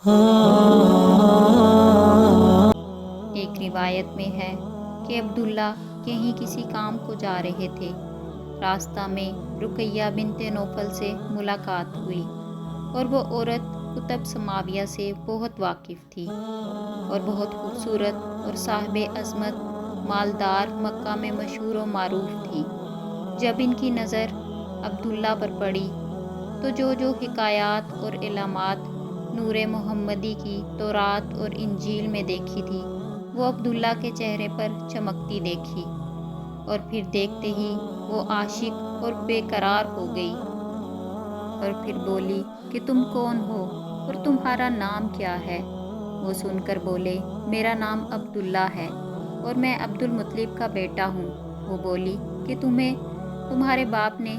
ایک روایت میں ہے کہ عبداللہ کہیں کسی کام کو جا رہے تھے۔ راستہ میں رقیہ بنت نوفل سے ملاقات ہوئی اور وہ عورت کتب سماویہ سے بہت واقف تھی اور بہت خوبصورت اور صاحب عظمت مالدار مکہ میں مشہور و معروف تھی۔ جب ان کی نظر عبداللہ پر پڑی تو جو حکایات اور علامات نور محمدی کی تورات اور انجیل میں دیکھی تھی وہ عبداللہ کے چہرے پر چمکتی دیکھی، اور پھر دیکھتے ہی وہ عاشق اور بے قرار ہو گئی، اور پھر بولی کہ تم کون ہو اور تمہارا نام کیا ہے؟ وہ سن کر بولے میرا نام عبداللہ ہے اور میں عبد المطلب کا بیٹا ہوں۔ وہ بولی کہ تمہیں تمہارے باپ نے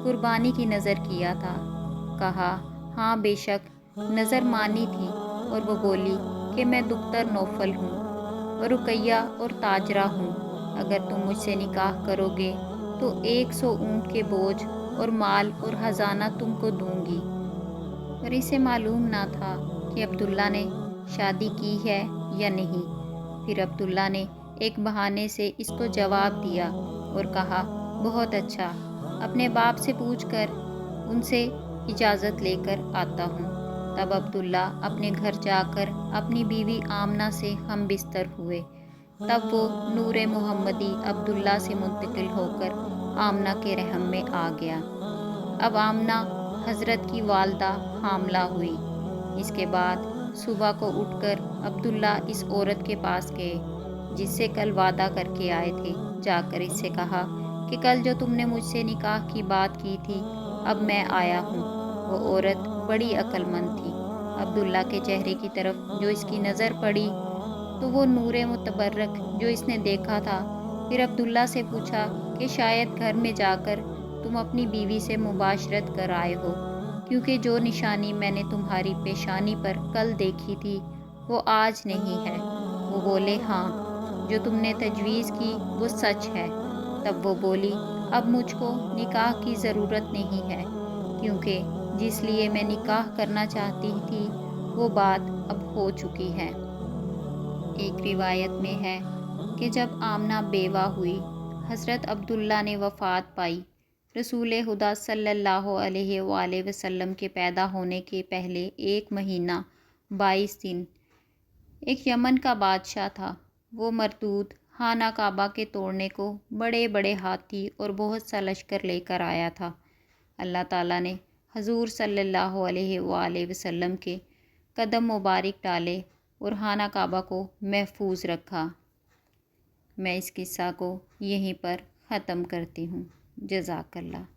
قربانی کی نذر کیا تھا؟ کہا ہاں بے شک نذر مانی تھی، اور وہ بولی کہ میں دختر نوفل ہوں اور رقیہ اور تاجرہ ہوں، اگر تم مجھ سے نکاح کرو گے تو 100 اونٹ کے بوجھ اور مال اور خزانہ تم کو دوں گی۔ اور اسے معلوم نہ تھا کہ عبداللہ نے شادی کی ہے یا نہیں۔ پھر عبداللہ نے ایک بہانے سے اس کو جواب دیا اور کہا بہت اچھا، اپنے باپ سے پوچھ کر ان سے اجازت لے کر آتا ہوں۔ تب عبداللہ اپنے گھر جا کر اپنی بیوی آمنہ سے ہم بستر ہوئے۔ تب وہ نور محمدی عبداللہ سے منتقل ہو کر آمنہ کے رحم میں آ گیا۔ اب آمنہ حضرت کی والدہ حاملہ ہوئی۔ اس کے بعد صبح کو اٹھ کر عبداللہ اس عورت کے پاس گئے جس سے کل وعدہ کر کے آئے تھے۔ جا کر اس سے کہا کہ کل جو تم نے مجھ سے نکاح کی بات کی تھی اب میں آیا ہوں۔ وہ عورت بڑی عقل مند تھی۔ عبداللہ کے چہرے کی طرف جو اس کی نظر پڑی تو وہ نور متبرک جو اس نے دیکھا تھا۔ پھر عبداللہ سے پوچھا کہ شاید گھر میں جا کر تم اپنی بیوی سے مباشرت کر آئے ہو، کیونکہ جو نشانی میں نے تمہاری پیشانی پر کل دیکھی تھی وہ آج نہیں ہے۔ وہ بولے ہاں، جو تم نے تجویز کی وہ سچ ہے۔ تب وہ بولی اب مجھ کو نکاح کی ضرورت نہیں ہے، کیونکہ جس لیے میں نکاح کرنا چاہتی تھی وہ بات اب ہو چکی ہے۔ ایک روایت میں ہے کہ جب آمنہ بیوہ ہوئی، حضرت عبداللہ نے وفات پائی۔ رسول خدا صلی اللہ علیہ وآلہ وسلم کے پیدا ہونے کے پہلے 1 مہینہ 22 دن ایک یمن کا بادشاہ تھا۔ وہ مردود خانہ کعبہ کے توڑنے کو بڑے بڑے ہاتھی اور بہت سا لشکر لے کر آیا تھا۔ اللہ تعالیٰ نے حضور صلی اللہ علیہ وآلہ وسلم کے قدم مبارک ڈالے اور خانہ کعبہ کو محفوظ رکھا۔ میں اس قصہ کو یہیں پر ختم کرتی ہوں۔ جزاک اللہ۔